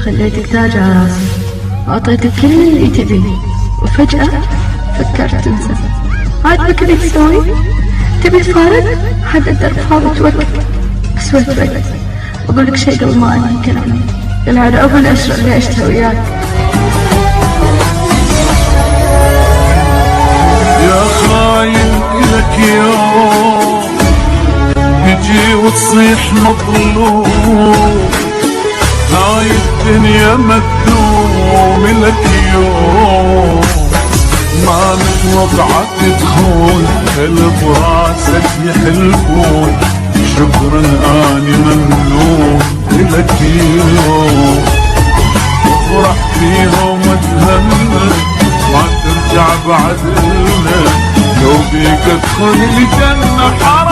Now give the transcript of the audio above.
خليتك تاج على راسي وأعطيتك كل اللي تبيه، وفجأة فكرت تنسى. عاجبك اللي تسوي؟ تبي تفارق؟ حد الدرب فاضت وقت. بس وقت أقولك شي قبل ما أنهي كلامي. العادة أول الأشياء اللي عشتها وياك. يا خاين إلك يوم تجي وتصيح مظلوم، هاي الدنيا مكتوم لك يوم ما متوقع تدخل اللي براسك يحلفون. شكرا اني ممنون لك يوم افرح فيها ومتهنى ما ترجع بعدنا، لو بيك ادخل الجنة حرام.